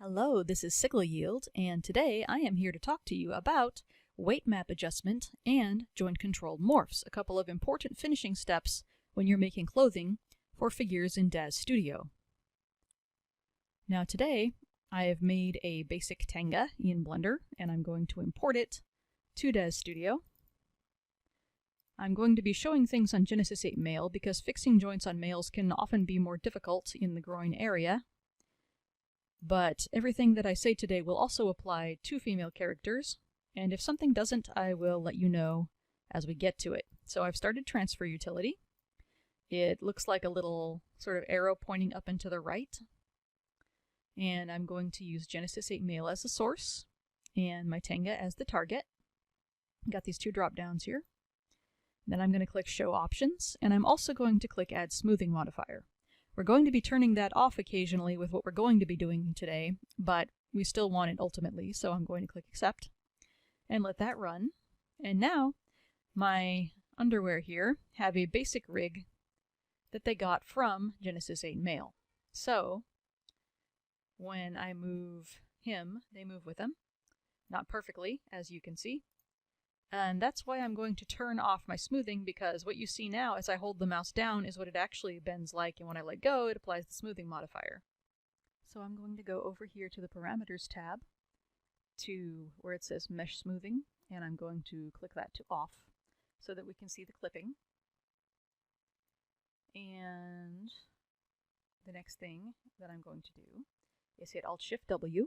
Hello, this is SickleYield, and today I am here to talk to you about weight map adjustment and joint-controlled morphs, a couple of important finishing steps when you're making clothing for figures in Daz Studio. Now today, I have made a basic tanga in Blender, and I'm going to import it to Daz Studio. I'm going to be showing things on Genesis 8 male because fixing joints on males can often be more difficult in the groin area. But everything that I say today will also apply to female characters, and if something doesn't, I will let you know as we get to it. So I've started transfer utility. It looks like a little sort of arrow pointing up and to the right. And I'm going to use Genesis 8 male as the source and my tanga as the target. Got these two drop downs here. Then I'm going to click show options, and I'm also going to click add smoothing modifier. We're going to be turning that off occasionally with what we're going to be doing today, but we still want it ultimately, so I'm going to click accept and let that run. And now my underwear here have a basic rig that they got from Genesis 8 male. So when I move him, they move with him. Not perfectly, as you can see. And that's why I'm going to turn off my smoothing, because what you see now as I hold the mouse down is what it actually bends like, and when I let go, it applies the smoothing modifier. So I'm going to go over here to the parameters tab to where it says mesh smoothing, and I'm going to click that to off so that we can see the clipping. And the next thing that I'm going to do is hit Alt-Shift-W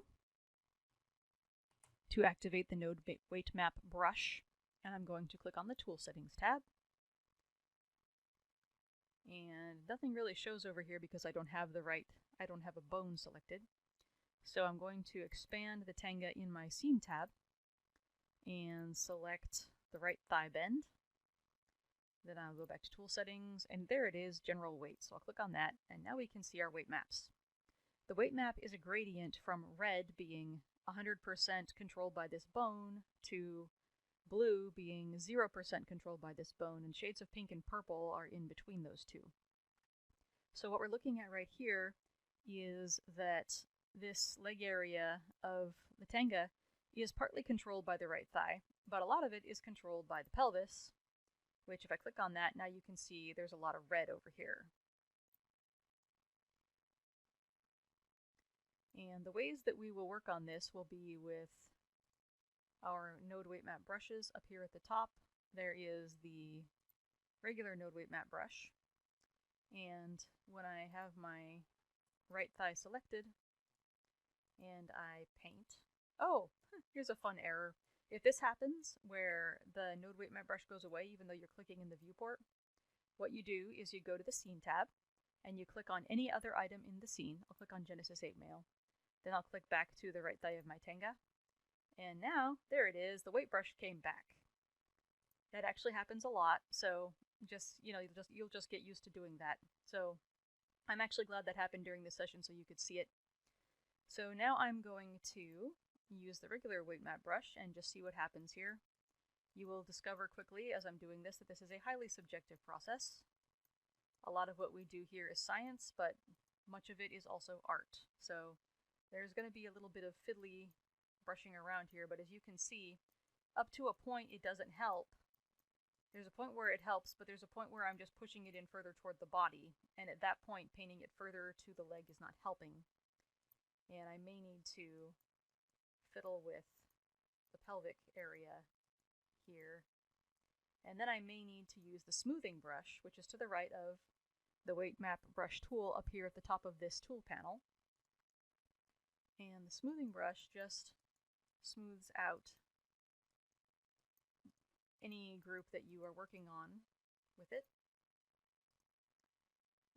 to activate the node weight map brush. And I'm going to click on the Tool Settings tab. And nothing really shows over here because I don't have a bone selected. So I'm going to expand the tanga in my Scene tab and select the right thigh bend. Then I'll go back to Tool Settings, and there it is, General Weight. So I'll click on that, and now we can see our weight maps. The weight map is a gradient from red being 100% controlled by this bone to blue being 0% controlled by this bone, and shades of pink and purple are in between those two. So what we're looking at right here is that this leg area of the tanga is partly controlled by the right thigh, but a lot of it is controlled by the pelvis, which if I click on that, now you can see there's a lot of red over here. And the ways that we will work on this will be with our node weight map brushes. Up here at the top, there is the regular node weight map brush. And when I have my right thigh selected and I paint, oh, here's a fun error. If this happens where the node weight map brush goes away even though you're clicking in the viewport, what you do is you go to the Scene tab and you click on any other item in the scene. I'll click on Genesis 8 male. Then I'll click back to the right thigh of my tanga. And now, there it is, the weight brush came back. That actually happens a lot, so you'll just get used to doing that. So I'm actually glad that happened during this session so you could see it. So now I'm going to use the regular weight map brush and just see what happens here. You will discover quickly as I'm doing this that this is a highly subjective process. A lot of what we do here is science, but much of it is also art. So there's going to be a little bit of fiddly brushing around here, but as you can see, up to a point it doesn't help. There's a point where it helps, but there's a point where I'm just pushing it in further toward the body, and at that point painting it further to the leg is not helping. And I may need to fiddle with the pelvic area here. And then I may need to use the smoothing brush, which is to the right of the weight map brush tool up here at the top of this tool panel. And the smoothing brush just smooths out any group that you are working on with it.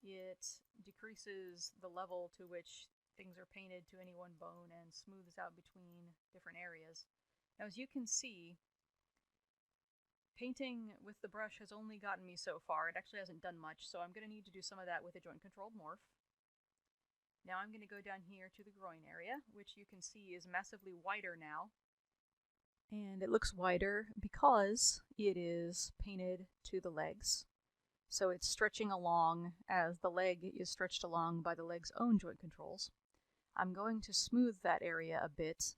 It decreases the level to which things are painted to any one bone and smooths out between different areas. Now, as you can see, painting with the brush has only gotten me so far. It actually hasn't done much, so I'm going to need to do some of that with a joint-controlled morph. Now I'm going to go down here to the groin area, which you can see is massively wider now. And it looks wider because it is painted to the legs. So it's stretching along as the leg is stretched along by the leg's own joint controls. I'm going to smooth that area a bit,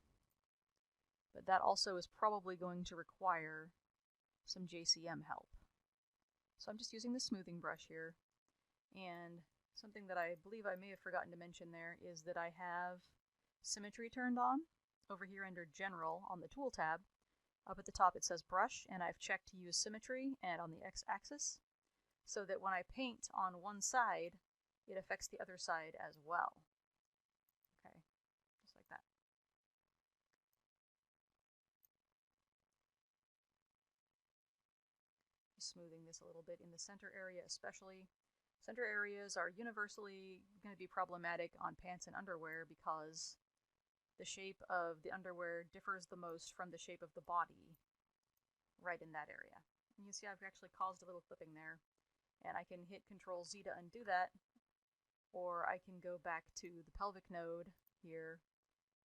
but that also is probably going to require some JCM help. So I'm just using the smoothing brush here, and something that I believe I may have forgotten to mention there is that I have symmetry turned on over here under General on the Tool tab. Up at the top it says Brush, and I've checked to use symmetry and on the X-axis, so that when I paint on one side, it affects the other side as well. Okay, just like that. Just smoothing this a little bit in the center area especially. Center areas are universally going to be problematic on pants and underwear because the shape of the underwear differs the most from the shape of the body right in that area. And you see I've actually caused a little clipping there, and I can hit Control Z to undo that, or I can go back to the pelvic node here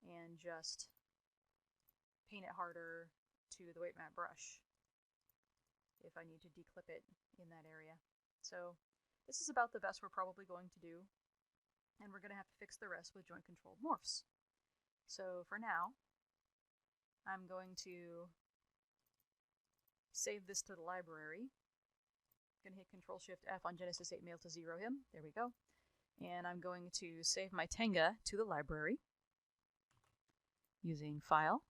and just paint it harder to the weight map brush if I need to declip it in that area. So this is about the best we're probably going to do, and we're going to have to fix the rest with joint controlled morphs. So for now, I'm going to save this to the library. I'm going to hit Control-Shift-F on Genesis 8 Mail to zero him. There we go. And I'm going to save my Tenga to the library using File,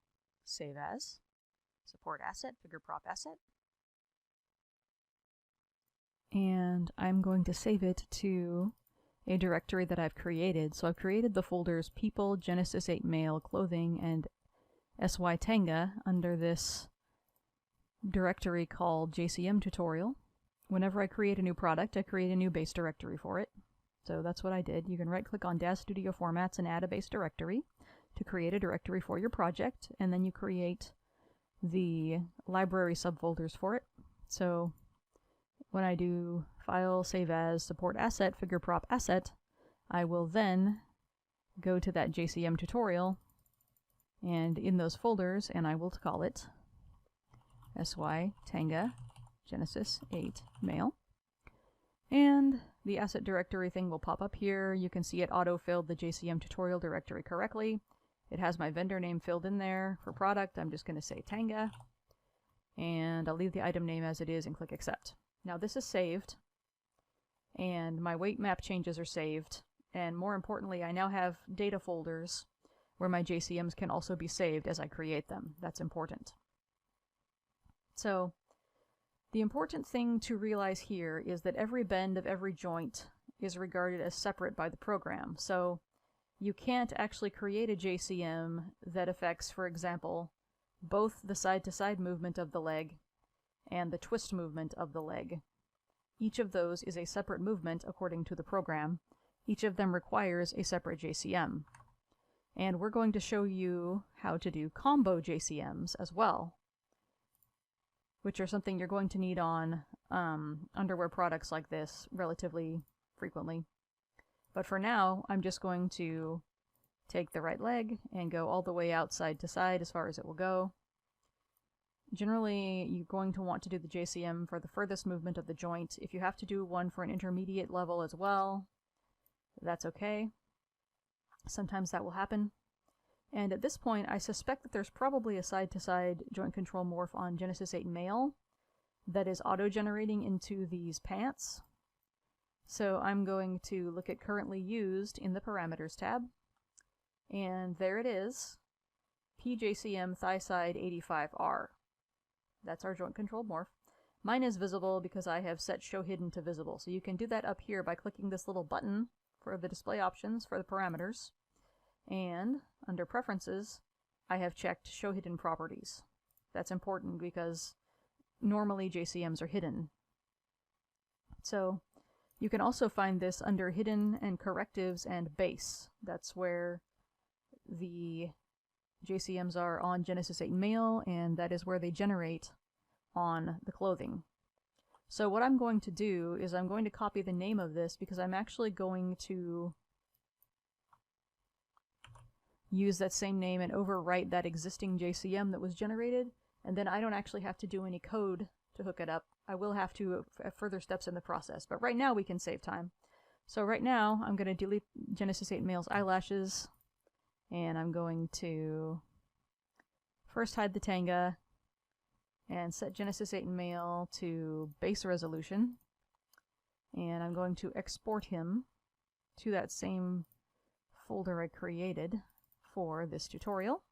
Save As, Support Asset, Figure Prop Asset. And I'm going to save it to a directory that I've created. So I've created the folders People, Genesis 8 Mail, Clothing, and SY Tenga under this directory called JCM Tutorial. Whenever I create a new product, I create a new base directory for it. So that's what I did. You can right-click on Daz Studio Formats and add a base directory to create a directory for your project, and then you create the library subfolders for it. So when I do File, Save As, Support Asset, Figure Prop Asset, I will then go to that JCM tutorial and in those folders, and I will call it SY Tenga Genesis 8 Mail. And the asset directory thing will pop up here. You can see it auto-filled the JCM tutorial directory correctly. It has my vendor name filled in there. For product, I'm just going to say Tenga, and I'll leave the item name as it is and click Accept. Now this is saved, and my weight map changes are saved, and more importantly, I now have data folders where my JCMs can also be saved as I create them. That's important. So the important thing to realize here is that every bend of every joint is regarded as separate by the program. So you can't actually create a JCM that affects, for example, both the side-to-side movement of the leg and the twist movement of the leg. Each of those is a separate movement according to the program. Each of them requires a separate JCM. And we're going to show you how to do combo JCMs as well, which are something you're going to need on underwear products like this relatively frequently. But for now, I'm just going to take the right leg and go all the way out side to side as far as it will go. Generally, you're going to want to do the JCM for the furthest movement of the joint. If you have to do one for an intermediate level as well, that's okay. Sometimes that will happen. And at this point, I suspect that there's probably a side-to-side joint control morph on Genesis 8 Male that is auto-generating into these pants. So I'm going to look at currently used in the Parameters tab. And there it is, PJCM Thigh Side 85R. That's our joint control morph. Mine is visible because I have set Show Hidden to Visible. So you can do that up here by clicking this little button for the display options for the parameters. And under Preferences, I have checked Show Hidden Properties. That's important because normally JCMs are hidden. So you can also find this under Hidden and Correctives and Base. That's where the JCMs are on Genesis 8 Male, and that is where they generate on the clothing. So what I'm going to do is I'm going to copy the name of this because I'm actually going to use that same name and overwrite that existing JCM that was generated, and then I don't actually have to do any code to hook it up. I will have to at further steps in the process, but right now we can save time. So right now I'm going to delete Genesis 8 Male's eyelashes And I'm going to first hide the tanga and set Genesis 8 and Mail to base resolution. And I'm going to export him to that same folder I created for this tutorial.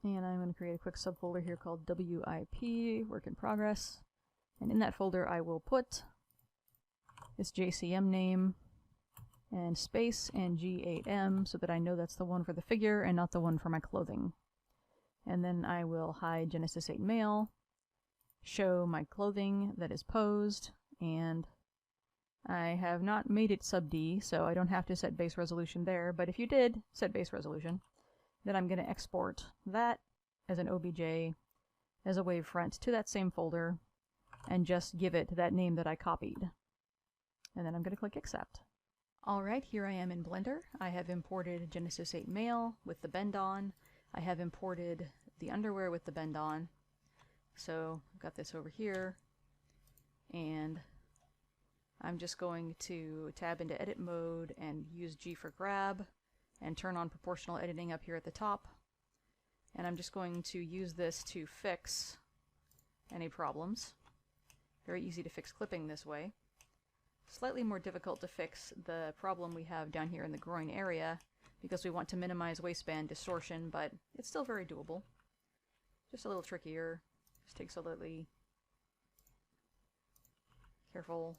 And I'm going to create a quick subfolder here called WIP, work in progress. And in that folder I will put this JCM name and space and G8M so that I know that's the one for the figure and not the one for my clothing. And then I will hide Genesis 8 Mail, show my clothing that is posed, and I have not made it sub D, so I don't have to set base resolution there, but if you did set base resolution, then I'm going to export that as an OBJ, as a wavefront to that same folder, and just give it that name that I copied. And then I'm going to click accept. Alright, here I am in Blender. I have imported Genesis 8 Mail with the bend on. I have imported the underwear with the bend on. So I've got this over here, and I'm just going to tab into edit mode and use G for grab and turn on proportional editing up here at the top. And I'm just going to use this to fix any problems. Very easy to fix clipping this way. Slightly more difficult to fix the problem we have down here in the groin area because we want to minimize waistband distortion, but it's still very doable. Just a little trickier. Just takes a really careful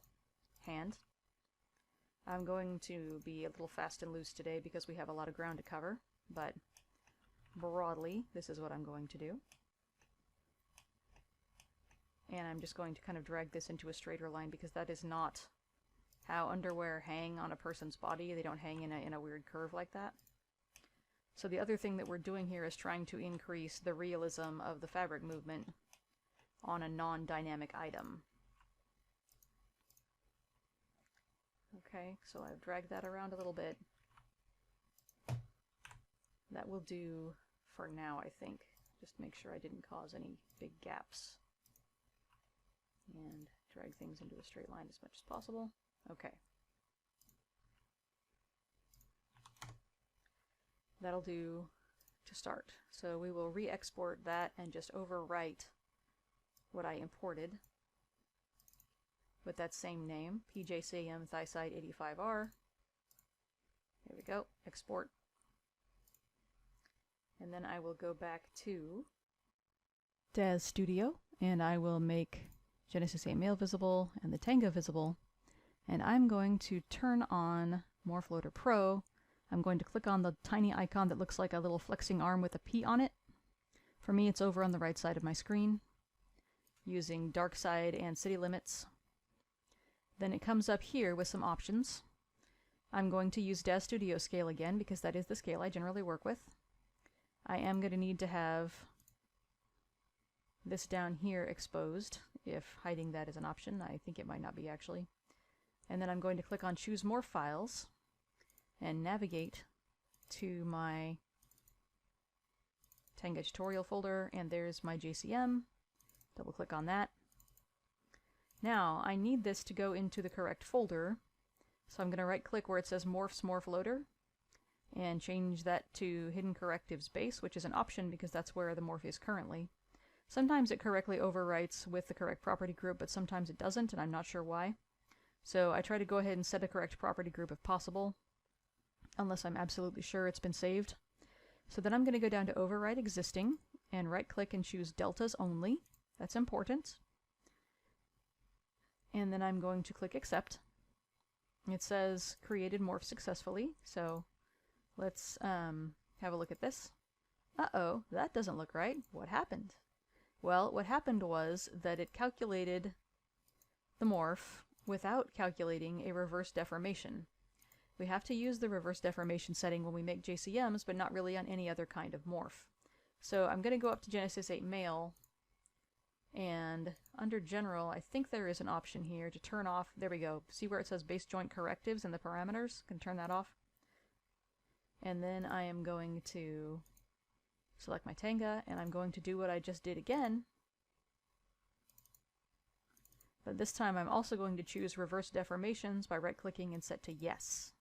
hand. I'm going to be a little fast and loose today because we have a lot of ground to cover, but broadly, this is what I'm going to do. And I'm just going to kind of drag this into a straighter line because that is not how underwear hang on a person's body. They don't hang in a weird curve like that. So the other thing that we're doing here is trying to increase the realism of the fabric movement on a non-dynamic item. Okay, so I've dragged that around a little bit. That will do for now, I think. Just make sure I didn't cause any big gaps. And drag things into a straight line as much as possible. Okay. That'll do to start. So we will re-export that and just overwrite what I imported with that same name, PJCM Thigh-Side 85R. There we go, export. And then I will go back to Daz Studio, and I will make Genesis 8 Mail visible and the tanga visible. And I'm going to turn on Morph Loader Pro. I'm going to click on the tiny icon that looks like a little flexing arm with a P on it. For me, it's over on the right side of my screen, using dark side and city limits. Then it comes up here with some options. I'm going to use Daz Studio scale again because that is the scale I generally work with. I am going to need to have this down here exposed, if hiding that is an option. I think it might not be actually. And then I'm going to click on Choose More Files and navigate to my Tanga tutorial folder, and there's my JCM. Double click on that. Now I need this to go into the correct folder, so I'm going to right click where it says Morphs Morph Loader and change that to Hidden Correctives Base, which is an option because that's where the morph is currently. Sometimes it correctly overwrites with the correct property group, but sometimes it doesn't, and I'm not sure why. So I try to go ahead and set a correct property group if possible, unless I'm absolutely sure it's been saved. So then I'm going to go down to Override Existing and right click and choose Deltas Only. That's important. And then I'm going to click Accept. It says created morph successfully, so let's have a look at this. Uh-oh, that doesn't look right. What happened? Well, what happened was that it calculated the morph without calculating a reverse deformation. We have to use the reverse deformation setting when we make JCMs, but not really on any other kind of morph. So I'm going to go up to Genesis 8 Mail, and under General, I think there is an option here to turn off, there we go, see where it says Base Joint Correctives in the parameters? I can turn that off. And then I am going to select my tanga, and I'm going to do what I just did again. But this time I'm also going to choose Reverse Deformations by right-clicking and set to Yes.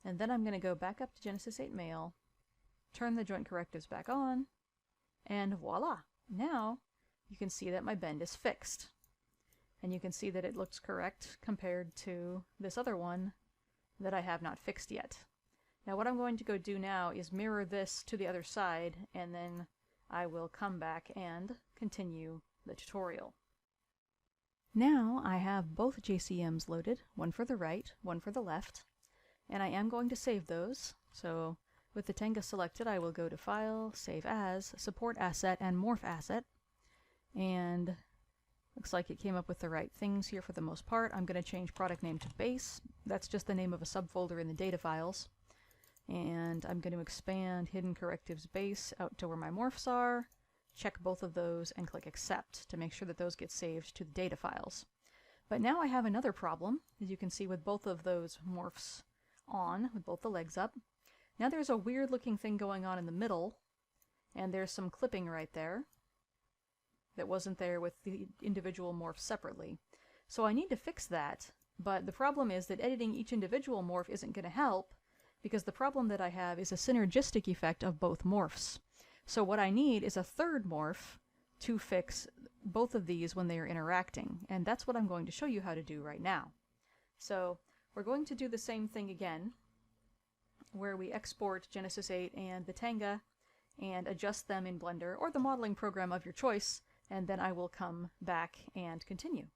And then I'm going to go back up to Genesis 8 Mail, turn the joint correctives back on, and voila! Now you can see that my bend is fixed. And you can see that it looks correct compared to this other one that I have not fixed yet. Now what I'm going to go do now is mirror this to the other side, and then I will come back and continue the tutorial. Now I have both JCMs loaded, one for the right, one for the left, and I am going to save those. So with the Tenga selected, I will go to File, Save As, Support Asset, and Morph Asset. And looks like it came up with the right things here for the most part. I'm going to change product name to base. That's just the name of a subfolder in the data files. And I'm going to expand hidden correctives base out to where my morphs are, check both of those, and click accept to make sure that those get saved to the data files. But now I have another problem, as you can see with both of those morphs on, with both the legs up. Now there's a weird looking thing going on in the middle, and there's some clipping right there that wasn't there with the individual morphs separately. So I need to fix that, but the problem is that editing each individual morph isn't going to help, because the problem that I have is a synergistic effect of both morphs. So what I need is a third morph to fix both of these when they are interacting, and that's what I'm going to show you how to do right now. So we're going to do the same thing again, where we export Genesis 8 and the Tenga and adjust them in Blender or the modeling program of your choice, and then I will come back and continue.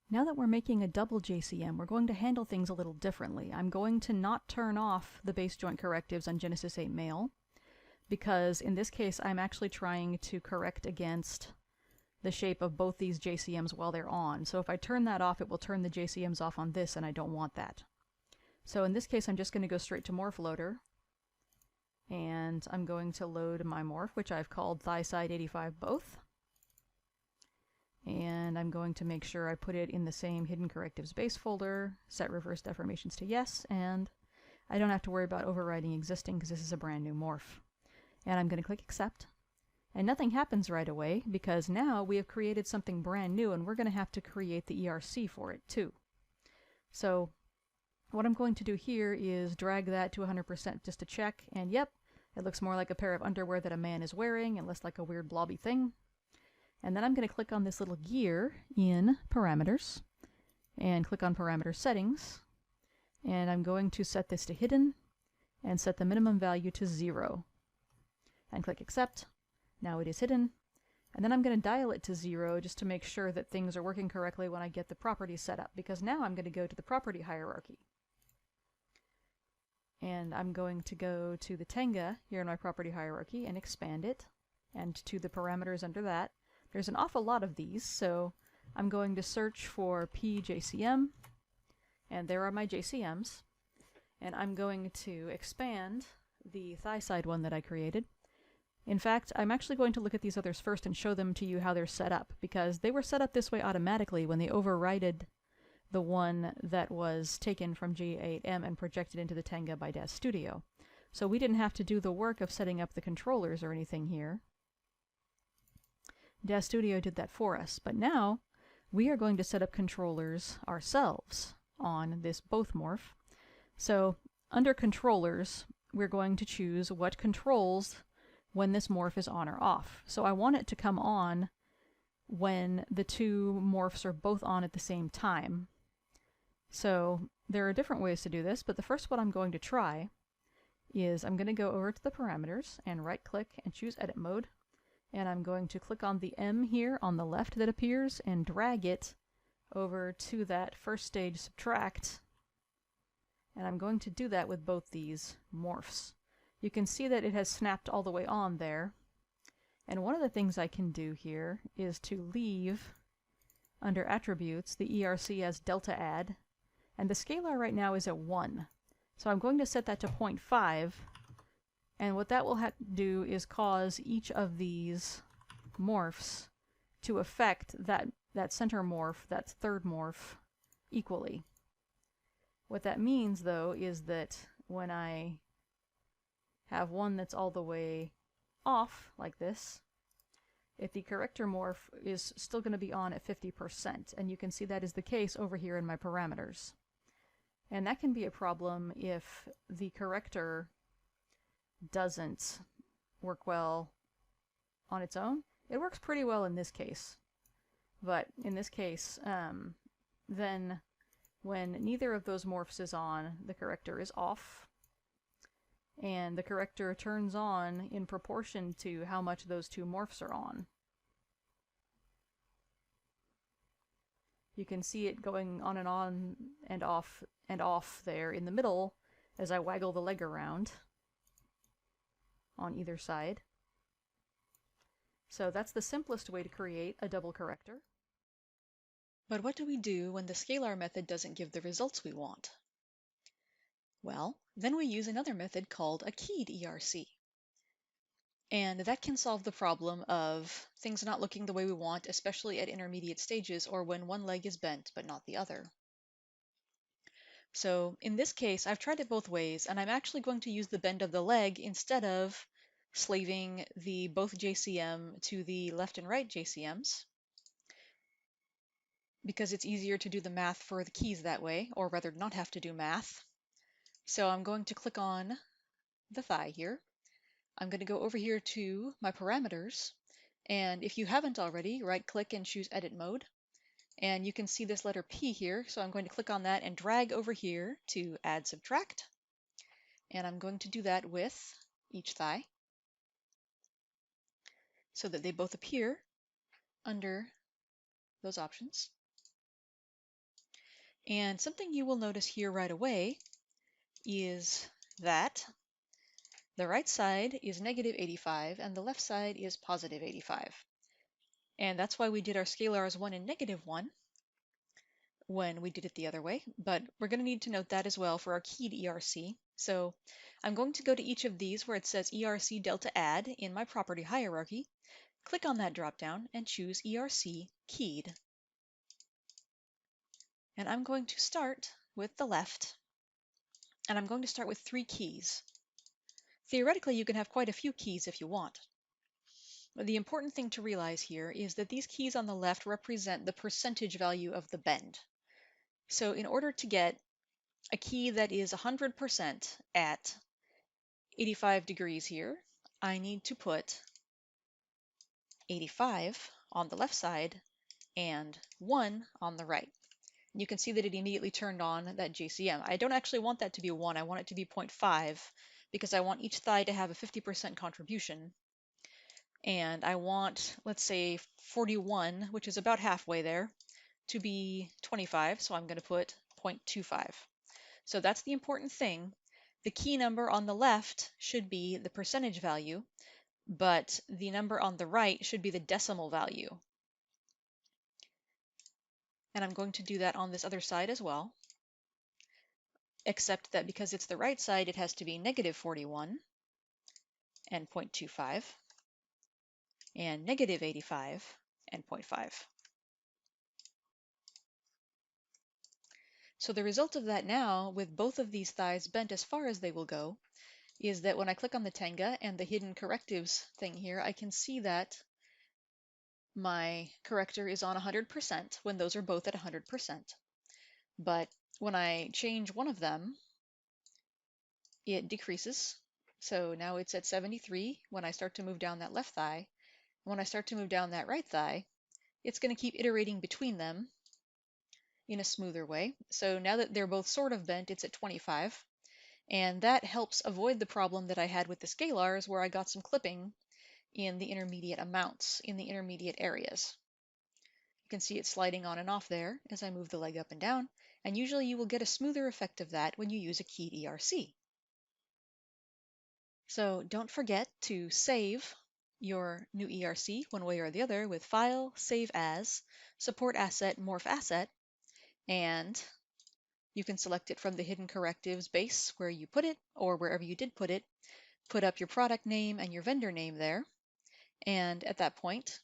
Now that we're making a double JCM, we're going to handle things a little differently. I'm going to not turn off the base joint correctives on Genesis 8 Mail, because in this case I'm actually trying to correct against the shape of both these JCMs while they're on. So if I turn that off, it will turn the JCMs off on this, and I don't want that. So in this case I'm just going to go straight to Morph Loader, and I'm going to load my morph, which I've called Thigh Side 85 Both. And I'm going to make sure I put it in the same hidden correctives base folder, set reverse deformations to yes, and I don't have to worry about overriding existing because this is a brand new morph. And I'm going to click accept. And nothing happens right away because now we have created something brand new, and we're going to have to create the ERC for it too. So what I'm going to do here is drag that to 100% just to check, and yep, it looks more like a pair of underwear that a man is wearing and less like a weird blobby thing. And then I'm going to click on this little gear in Parameters and click on Parameter Settings, and I'm going to set this to Hidden and set the minimum value to 0 and click Accept. Now it is hidden, and then I'm going to dial it to 0 just to make sure that things are working correctly when I get the properties set up, because now I'm going to go to the property hierarchy. And I'm going to go to the Tenga here in my property hierarchy and expand it, and to the parameters under that. There's an awful lot of these, so I'm going to search for PJCM, and there are my JCMs, and I'm going to expand the thigh side one that I created. In fact, I'm actually going to look at these others first and show them to you how they're set up, because they were set up this way automatically when they overrided the one that was taken from G8M and projected into the Tenga by Daz Studio. So we didn't have to do the work of setting up the controllers or anything here. Daz Studio did that for us, but now we are going to set up controllers ourselves on this both morph. So under controllers, we're going to choose what controls when this morph is on or off. So I want it to come on when the two morphs are both on at the same time. So there are different ways to do this, but the first one I'm going to try is I'm going to go over to the parameters and right click and choose edit mode. And I'm going to click on the M here on the left that appears and drag it over to that first stage subtract. And I'm going to do that with both these morphs. You can see that it has snapped all the way on there. And one of the things I can do here is to leave under attributes the ERC as delta add. And the scalar right now is at 1. So I'm going to set that to 0.5. And what that will do is cause each of these morphs to affect that center morph, that third morph, equally. What that means, though, is that when I have one that's all the way off, like this, if the corrector morph is still going to be on at 50%, and you can see that is the case over here in my parameters. And that can be a problem if the corrector doesn't work well on its own. It works pretty well in this case. But in this case, then when neither of those morphs is on, the corrector is off. And the corrector turns on in proportion to how much those two morphs are on. You can see it going on and off there in the middle as I waggle the leg around on either side. So that's the simplest way to create a double corrector. But what do we do when the scalar method doesn't give the results we want? Well, then we use another method called a keyed ERC. And that can solve the problem of things not looking the way we want, especially at intermediate stages or when one leg is bent but not the other. So in this case, I've tried it both ways, and I'm actually going to use the bend of the leg instead of slaving the both JCM to the left and right JCMs, because it's easier to do the math for the keys that way, or rather not have to do math. So I'm going to click on the thigh here. I'm going to go over here to my parameters, and if you haven't already, right-click and choose Edit Mode. And you can see this letter P here, so I'm going to click on that and drag over here to Add Subtract. And I'm going to do that with each thigh so that they both appear under those options. And something you will notice here right away is that the right side is negative 85 and the left side is positive 85. And that's why we did our scalars 1 and negative 1 when we did it the other way, but we're going to need to note that as well for our keyed ERC. So I'm going to go to each of these where it says ERC delta add in my property hierarchy, click on that dropdown and choose ERC keyed. And I'm going to start with the left, and I'm going to start with 3 keys. Theoretically, you can have quite a few keys if you want. But the important thing to realize here is that these keys on the left represent the percentage value of the bend. So in order to get a key that is 100% at 85 degrees here, I need to put 85 on the left side and 1 on the right. You can see that it immediately turned on that JCM. I don't actually want that to be 1, I want it to be 0.5 because I want each thigh to have a 50% contribution. And I want, let's say, 41, which is about halfway there, to be 25, so I'm going to put 0.25. So that's the important thing. The key number on the left should be the percentage value, but the number on the right should be the decimal value. And I'm going to do that on this other side as well, except that because it's the right side, it has to be negative 41 and 0.25, and negative 85 and 0.5. So the result of that now, with both of these thighs bent as far as they will go, is that when I click on the Tenga and the hidden correctives thing here, I can see that my corrector is on 100% when those are both at 100%. But when I change one of them, it decreases. So now it's at 73 when I start to move down that left thigh. When I start to move down that right thigh, it's going to keep iterating between them in a smoother way. So now that they're both sort of bent, it's at 25. And that helps avoid the problem that I had with the scalars where I got some clipping in the intermediate amounts, in the intermediate areas. You can see it sliding on and off there as I move the leg up and down, and usually you will get a smoother effect of that when you use a keyed ERC. So don't forget to save your new ERC one way or the other with File, Save As, Support Asset, Morph Asset, and you can select it from the hidden correctives base where you put it, or wherever you did put it. Put up your product name and your vendor name there, and at that point,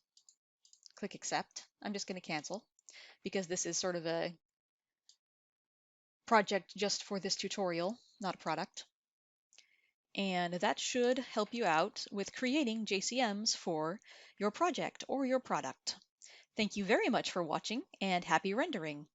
click Accept. I'm just going to cancel because this is sort of a project just for this tutorial, not a product. And that should help you out with creating JCMs for your project or your product. Thank you very much for watching, and happy rendering!